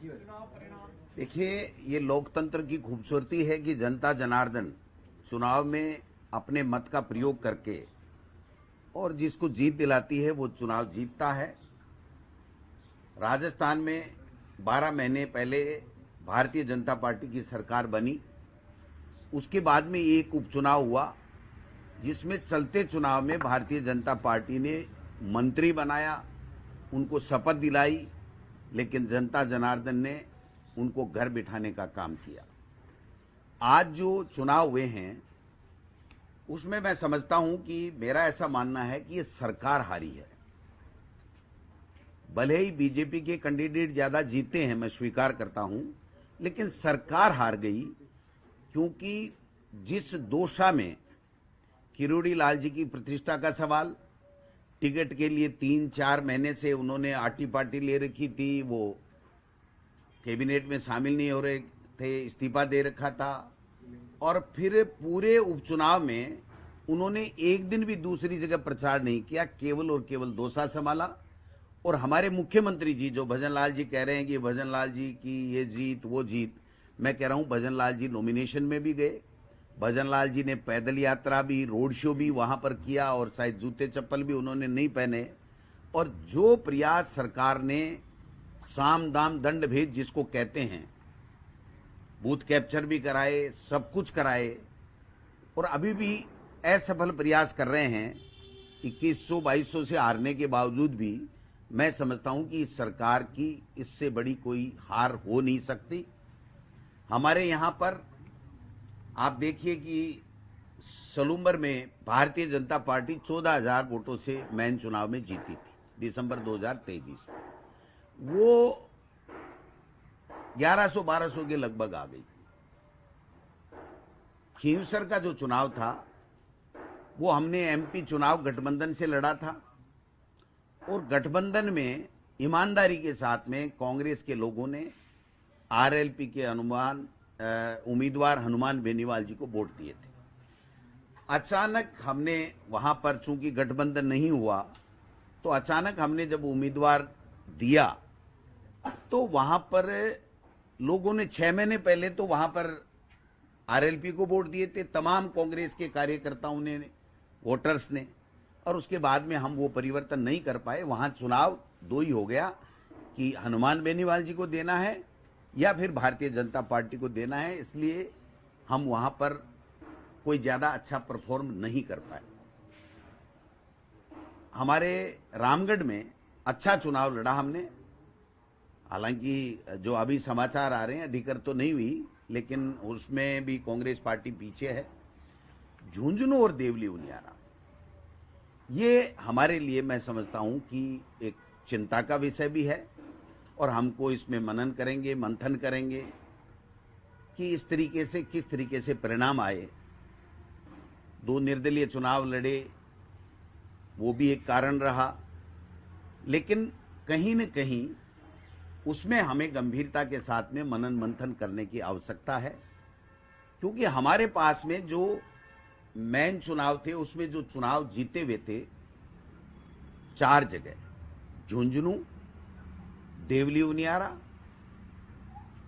देखिए, ये लोकतंत्र की खूबसूरती है कि जनता जनार्दन चुनाव में अपने मत का प्रयोग करके और जिसको जीत दिलाती है वो चुनाव जीतता है। राजस्थान में 12 महीने पहले भारतीय जनता पार्टी की सरकार बनी। उसके बाद में एक उपचुनाव हुआ जिसमें चलते चुनाव में भारतीय जनता पार्टी ने मंत्री बनाया, उनको शपथ दिलाई, लेकिन जनता जनार्दन ने उनको घर बिठाने का काम किया। आज जो चुनाव हुए हैं उसमें मैं समझता हूं कि मेरा ऐसा मानना है कि ये सरकार हारी है। भले ही बीजेपी के कैंडिडेट ज्यादा जीते हैं, मैं स्वीकार करता हूं, लेकिन सरकार हार गई क्योंकि जिस दोषा में किरोड़ी लाल जी की प्रतिष्ठा का सवाल, टिकट के लिए 3-4 महीने से उन्होंने आटी पार्टी ले रखी थी, वो कैबिनेट में शामिल नहीं हो रहे थे, इस्तीफा दे रखा था, और फिर पूरे उपचुनाव में उन्होंने एक दिन भी दूसरी जगह प्रचार नहीं किया, केवल और केवल दोसा संभाला। और हमारे मुख्यमंत्री जी जो भजन लाल जी कह रहे हैं कि भजन लाल जी की ये जीत वो जीत, मैं कह रहा हूं भजन लाल जी नॉमिनेशन में भी गए, भजन लाल जी ने पैदल यात्रा भी, रोड शो भी वहां पर किया, और शायद जूते चप्पल भी उन्होंने नहीं पहने। और जो प्रयास सरकार ने साम दाम दंड भेद जिसको कहते हैं, बूथ कैप्चर भी कराए, सब कुछ कराए, और अभी भी असफल प्रयास कर रहे हैं। 2100-2200 से हारने के बावजूद भी मैं समझता हूं कि इस सरकार की इससे बड़ी कोई हार हो नहीं सकती। हमारे यहां पर आप देखिए कि सलूम्बर में भारतीय जनता पार्टी 14,000 वोटों से मेन चुनाव में जीती थी दिसंबर 2023 में। वो 1100-1200 के लगभग आ गई। खींवसर का जो चुनाव था वो हमने एमपी चुनाव गठबंधन से लड़ा था, और गठबंधन में ईमानदारी के साथ में कांग्रेस के लोगों ने आरएलपी के उम्मीदवार हनुमान बेनीवाल जी को वोट दिए थे। अचानक हमने वहां पर, चूंकि गठबंधन नहीं हुआ, तो अचानक हमने जब उम्मीदवार दिया तो वहां पर लोगों ने 6 महीने पहले तो वहां पर आरएलपी को वोट दिए थे, तमाम कांग्रेस के कार्यकर्ताओं ने, वोटर्स ने, और उसके बाद में हम वो परिवर्तन नहीं कर पाए। वहां चुनाव दो ही हो गया कि हनुमान बेनीवाल जी को देना है या फिर भारतीय जनता पार्टी को देना है, इसलिए हम वहां पर कोई ज्यादा अच्छा परफॉर्म नहीं कर पाए। हमारे रामगढ़ में अच्छा चुनाव लड़ा हमने, हालांकि जो अभी समाचार आ रहे हैं अधिकृत तो नहीं हुई, लेकिन उसमें भी कांग्रेस पार्टी पीछे है। झुंझुनू और देवली उनियारा, ये हमारे लिए मैं समझता हूं कि एक चिंता का विषय भी है, और हमको इसमें मनन करेंगे, मंथन करेंगे कि इस तरीके से किस तरीके से परिणाम आए। 2 निर्दलीय चुनाव लड़े, वो भी एक कारण रहा, लेकिन कहीं न कहीं उसमें हमें गंभीरता के साथ में मनन मंथन करने की आवश्यकता है, क्योंकि हमारे पास में जो मेन चुनाव थे उसमें जो चुनाव जीते हुए थे 4 जगह, झुंझुनू, देवली उनियारा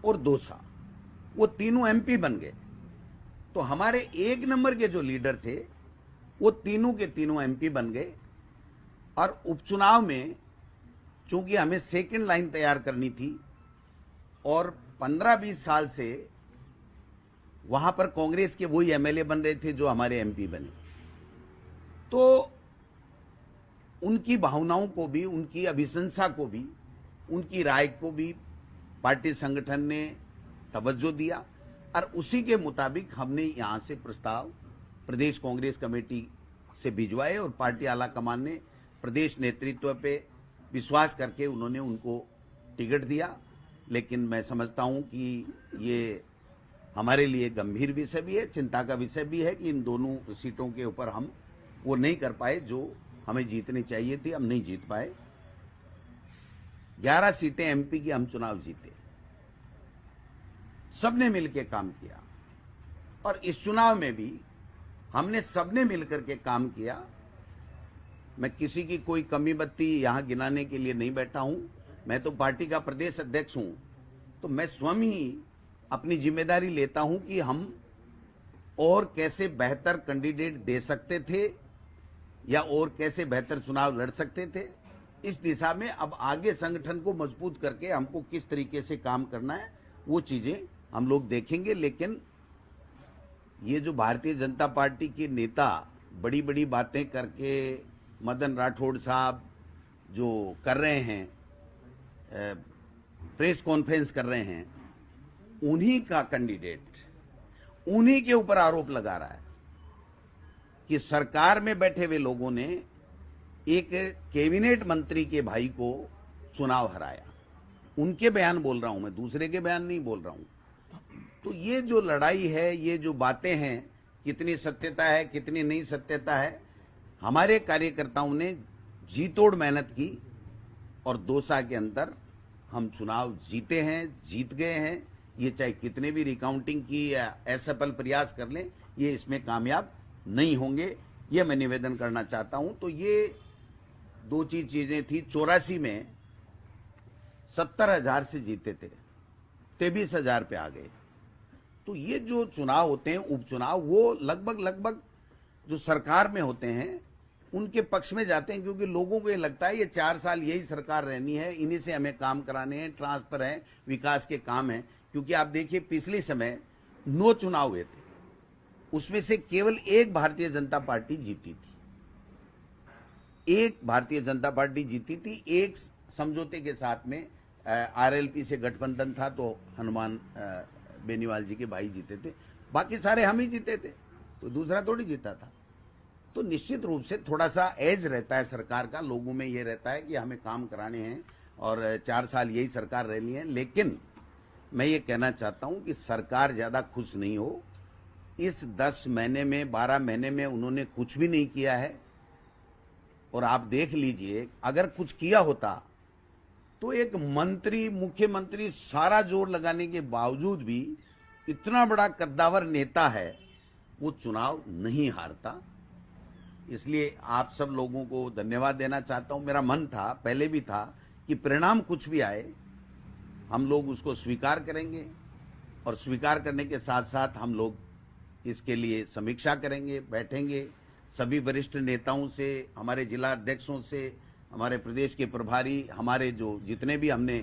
और दौसा, वो तीनों एमपी बन गए। तो हमारे 1 नंबर के जो लीडर थे वो तीनों के तीनों एमपी बन गए। और उपचुनाव में चूंकि हमें सेकंड लाइन तैयार करनी थी, और 15-20 साल से वहां पर कांग्रेस के वही एमएलए बन रहे थे जो हमारे एमपी बने, तो उनकी भावनाओं को भी, उनकी अभिशंसा को भी, उनकी राय को भी पार्टी संगठन ने तवज्जो दिया, और उसी के मुताबिक हमने यहां से प्रस्ताव प्रदेश कांग्रेस कमेटी से भिजवाए, और पार्टी आला कमान ने प्रदेश नेतृत्व पे विश्वास करके उन्होंने उनको टिकट दिया। लेकिन मैं समझता हूं कि ये हमारे लिए गंभीर विषय भी है, चिंता का विषय भी है कि इन दोनों सीटों के ऊपर हम वो नहीं कर पाए जो हमें जीतनी चाहिए थी, हम नहीं जीत पाए। 11 सीटें एमपी की हम चुनाव जीते, सबने मिलकर काम किया, और इस चुनाव में भी हमने सबने मिलकर के काम किया। मैं किसी की कोई कमी बत्ती यहां गिनाने के लिए नहीं बैठा हूं, मैं तो पार्टी का प्रदेश अध्यक्ष हूं, तो मैं स्वयं ही अपनी जिम्मेदारी लेता हूं कि हम और कैसे बेहतर कैंडिडेट दे सकते थे या और कैसे बेहतर चुनाव लड़ सकते थे। इस दिशा में अब आगे संगठन को मजबूत करके हमको किस तरीके से काम करना है वो चीजें हम लोग देखेंगे। लेकिन ये जो भारतीय जनता पार्टी के नेता बड़ी बड़ी बातें करके मदन राठौड़ साहब जो कर रहे हैं, प्रेस कॉन्फ्रेंस कर रहे हैं, उन्हीं का कैंडिडेट उन्हीं के ऊपर आरोप लगा रहा है कि सरकार में बैठे हुए लोगों ने एक कैबिनेट मंत्री के भाई को चुनाव हराया। उनके बयान बोल रहा हूं मैं, दूसरे के बयान नहीं बोल रहा हूं। तो ये जो लड़ाई है, ये जो बातें हैं, कितनी सत्यता है कितनी नहीं सत्यता है, हमारे कार्यकर्ताओं ने जी तोड़ मेहनत की और 2 साल के अंदर हम चुनाव जीते हैं, जीत गए हैं। ये चाहे कितने भी रिकाउंटिंग की या असफल प्रयास कर लें, ये इसमें कामयाब नहीं होंगे, ये मैं निवेदन करना चाहता हूं। तो ये 2 चीजें थी। 84 में 70,000 से जीते थे, 23,000 पे आ गए। तो ये जो चुनाव होते हैं उपचुनाव, वो लगभग जो सरकार में होते हैं उनके पक्ष में जाते हैं, क्योंकि लोगों को ये लगता है ये 4 साल यही सरकार रहनी है, इन्हीं से हमें काम कराने हैं, ट्रांसफर है, विकास के काम है। क्योंकि आप देखिए पिछले समय 9 चुनाव हुए थे, उसमें से केवल एक भारतीय जनता पार्टी जीती थी, एक भारतीय जनता पार्टी जीती थी। एक समझौते के साथ में आरएलपी से गठबंधन था, तो हनुमान बेनीवाल जी के भाई जीते थे, बाकी सारे हम ही जीते थे, तो दूसरा थोड़ी जीता था। तो निश्चित रूप से थोड़ा सा एज रहता है सरकार का, लोगों में ये रहता है कि हमें काम कराने हैं और 4 साल यही सरकार रहनी है। लेकिन मैं ये कहना चाहता हूं कि सरकार ज्यादा खुश नहीं हो। इस 10 महीने में 12 महीने में उन्होंने कुछ भी नहीं किया है। और आप देख लीजिए, अगर कुछ किया होता तो एक मंत्री, मुख्यमंत्री सारा जोर लगाने के बावजूद भी, इतना बड़ा कद्दावर नेता है, वो चुनाव नहीं हारता। इसलिए आप सब लोगों को धन्यवाद देना चाहता हूं। मेरा मन था, पहले भी था, कि परिणाम कुछ भी आए हम लोग उसको स्वीकार करेंगे, और स्वीकार करने के साथ साथ हम लोग इसके लिए समीक्षा करेंगे, बैठेंगे सभी वरिष्ठ नेताओं से, हमारे जिला अध्यक्षों से, हमारे प्रदेश के प्रभारी, हमारे जो जितने भी हमने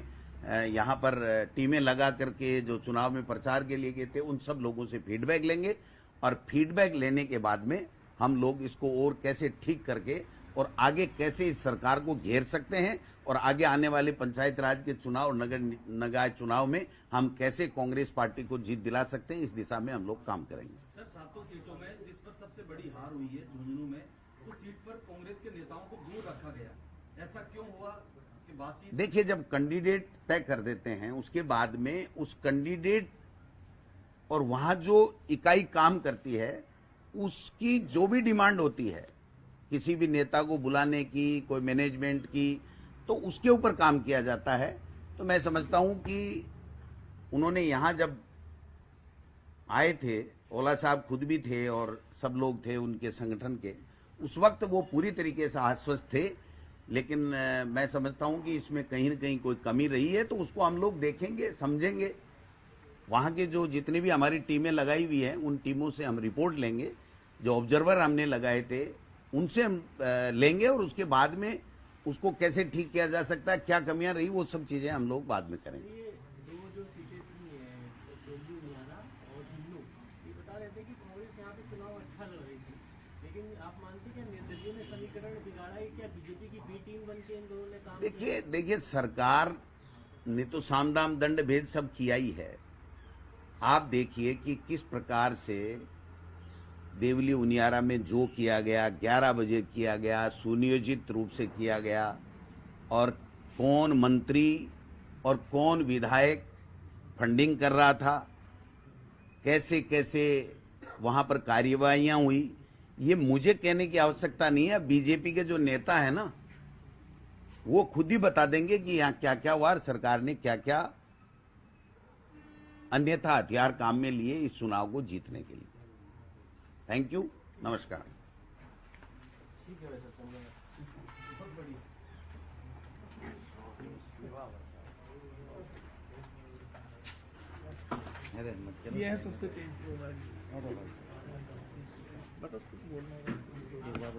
यहाँ पर टीमें लगा करके जो चुनाव में प्रचार के लिए गए थे, उन सब लोगों से फीडबैक लेंगे। और फीडबैक लेने के बाद में हम लोग इसको और कैसे ठीक करके और आगे कैसे इस सरकार को घेर सकते हैं, और आगे आने वाले पंचायत राज के चुनाव और नगर निकाय चुनाव में हम कैसे कांग्रेस पार्टी को जीत दिला सकते हैं, इस दिशा में हम लोग काम करेंगे। सर, 7 सीटों में जिस पर सबसे बड़ी हार हुई है झुंझुनू में, उस सीट पर कांग्रेस के नेताओं को दूर रखा गया, ऐसा क्यों हुआ कि बातचीत? देखिए, जब कैंडिडेट तय कर देते हैं उसके बाद में उस कैंडिडेट और वहां जो इकाई काम करती है उसकी जो भी डिमांड होती है, किसी भी नेता को बुलाने की, कोई मैनेजमेंट की, तो उसके ऊपर काम किया जाता है। तो मैं समझता हूं कि उन्होंने यहां जब आए थे, ओला साहब खुद भी थे और सब लोग थे उनके संगठन के, उस वक्त वो पूरी तरीके से आश्वस्त थे। लेकिन मैं समझता हूं कि इसमें कहीं न कहीं कोई कमी रही है, तो उसको हम लोग देखेंगे, समझेंगे। वहां के जो जितनी भी हमारी टीमें लगाई हुई हैं, उन टीमों से हम रिपोर्ट लेंगे, जो ऑब्जर्वर हमने लगाए थे उनसे हम लेंगे, और उसके बाद में उसको कैसे ठीक किया जा सकता है, क्या कमियां रही, वो सब चीजें हम लोग बाद में करेंगे। ये दो जो सीटें थी, डोंगरी उनियारा और झुंझुनू, ये बता रहे थे कि कांग्रेस यहाँ पे चुनाव अच्छा लड़ रही थी, लेकिन आप मानते क्या निर्दलीयों ने समीकरण बिगाड़ा है? क्या बीजेपी की बी टीम बन के इन दोनों ने काम किया? देखिए सरकार ने तो साम दाम दंड भेद सब किया ही है। आप देखिए कि किस प्रकार से देवली उनियारा में जो किया गया, 11 बजे किया गया, सुनियोजित रूप से किया गया, और कौन मंत्री और कौन विधायक फंडिंग कर रहा था, कैसे कैसे वहां पर कार्यवाहियां हुई, ये मुझे कहने की आवश्यकता नहीं है। बीजेपी के जो नेता है ना, वो खुद ही बता देंगे कि यहाँ क्या क्या हुआ, सरकार ने क्या क्या अन्यथा हथियार काम में लिए इस चुनाव को जीतने के लिए। थैंक यू, नमस्कार। ठीक है वैसे बहुत बढ़िया। अरे मत करो। ये है सबसे तेज अरे भाई बता कुछ बोलना है। एक बार